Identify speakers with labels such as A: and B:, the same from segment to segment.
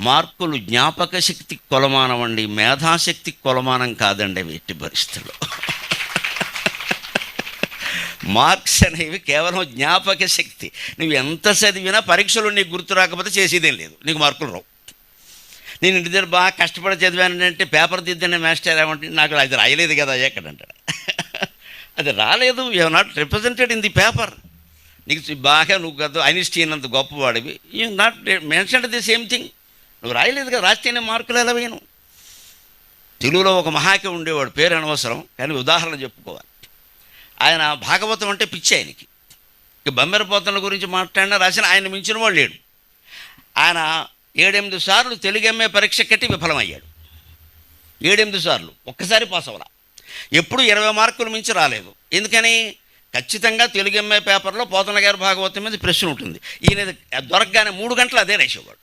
A: మార్కులు జ్ఞాపక శక్తికి కొలమానం అండి, మేధాశక్తికి కొలమానం కాదండి. ఎట్టి పరిస్థితుల్లో మార్క్స్ అనేవి కేవలం జ్ఞాపక శక్తి. నువ్వు ఎంత చదివినా పరీక్షలు నీకు గుర్తు రాకపోతే చేసేదేం లేదు, నీకు మార్కులు రావు. నేను ఇంటి దగ్గర బాగా కష్టపడి చదివానంటే పేపర్ దిద్దని మాస్టర్ ఏమంటే నాకు అది రాయలేదు కదా ఎక్కడంటాడు. అది రాలేదు, you are not represented in the paper. నీకు బాగా నువ్వు కదా ఐన్స్టీన్ అంత గొప్పవాడివి, you not mentioned the same thing. నువ్వు రాయలేదు కదా, రాస్తేనే మార్కులు ఎలా వేయను? తెలుగులో ఒక మహాకవి ఉండేవాడు, పేరు అనవసరం కానీ ఉదాహరణ చెప్పుకోవాలి. ఆయన భాగవతం అంటే పిచ్చి ఆయనకి. ఇక బొమ్మెరపోతల గురించి మాట్లాడినా రాసిన ఆయన మించిన వాడు లేడు. ఆయన 7-8 సార్లు తెలుగు ఎంఏ పరీక్ష కట్టి విఫలమయ్యాడు. 7-8 సార్లు, ఒక్కసారి పాస్ అవ్వరా. ఎప్పుడు 20 మార్కులు మించి రాలేదు. ఎందుకని? ఖచ్చితంగా తెలుగు ఎంఏ పేపర్లో పోతన గారి భాగవతం మీద ప్రశ్న ఉంటుంది. ఈయన దొరకగానే 3 గంటలు అదే రాసేవాడు.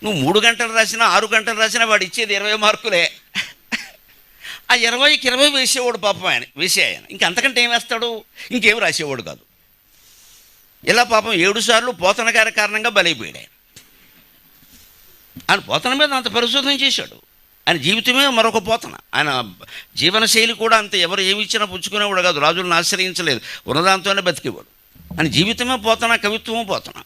A: నువ్వు 3 గంటలు రాసినా 6 గంటలు రాసినా వాడు ఇచ్చేది 20 మార్కులే. ఆ 20కి 20 వేసేవాడు పాపం ఆయన, ఆయన ఇంకంతకంటే ఏం వేస్తాడు? ఇంకేం రాసేవాడు కాదు. ఇలా పాపం 7 సార్లు పోతన గారి కారణంగా బలైపోయాడు ఆయన. ఆయన పోతన మీద అంత పరిశోధన చేశాడు. ఆయన జీవితమే మరొక పోతన. ఆయన జీవనశైలి కూడా అంత, ఎవరు ఏమి ఇచ్చినా పుచ్చుకునేవాడు కాదు, రాజులను ఆశ్రయించలేదు, ఉన్నదాంతోనే బతికేవాడు. ఆయన జీవితమే పోతన, కవిత్వము పోతన.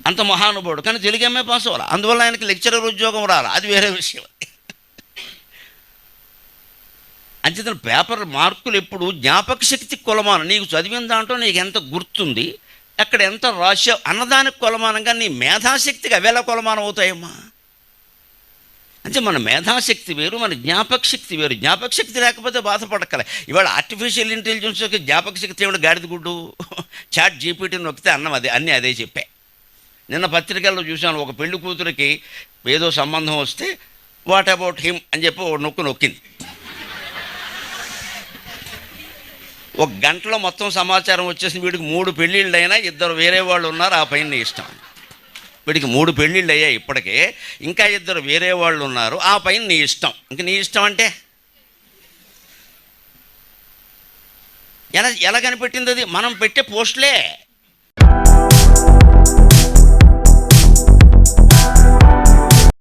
A: అంత మహానుభావుడు. కానీ తెలుగు ఎంఏ పాస్ అవ్వాలి. అందువల్ల ఆయనకి లెక్చరర్ ఉద్యోగం రాలి, అది వేరే విషయం. అంచేత పేపర్ మార్కులు ఎప్పుడు జ్ఞాపక శక్తికి కొలమానం. నీకు చదివిన దాంట్లో నీకు ఎంత గుర్తుంది, అక్కడ ఎంత రాశావు అన్నదానికి కొలమానంగా నీ మేధాశక్తికి అవేలా కొలమానం అవుతాయమ్మా. అంటే మన మేధాశక్తి వేరు, మన జ్ఞాపక శక్తి వేరు. జ్ఞాపక శక్తి లేకపోతే బాధపడక్కలే. ఇవాళ ఆర్టిఫిషియల్ ఇంటెలిజెన్స్కి జ్ఞాపక శక్తి ఏమిటి? గాడిద గుడ్డు. చాట్ జీపీటీ నొక్కితే అన్నం అదే, అన్నీ అదే చెప్పే. నిన్న పత్రికల్లో చూశాను, ఒక పెళ్లి కూతురికి ఏదో సంబంధం వస్తే వాట్ అబౌట్ హిమ్ అని చెప్పి ఒక నొక్కింది. 1 గంటలో మొత్తం సమాచారం వచ్చేసి వీడికి 3 పెళ్ళిళ్ళు అయినా, 2 వేరే వాళ్ళు ఉన్నారు, ఆ పైన నీ ఇష్టం. వీడికి 3 పెళ్ళిళ్ళు అయ్యాయి ఇప్పటికే, ఇంకా 2 వేరే వాళ్ళు ఉన్నారు, ఆ పైన నీ ఇష్టం. ఇంక నీ ఇష్టం అంటే ఎలా కనిపెట్టింది? అది మనం పెట్టే పోస్టులే.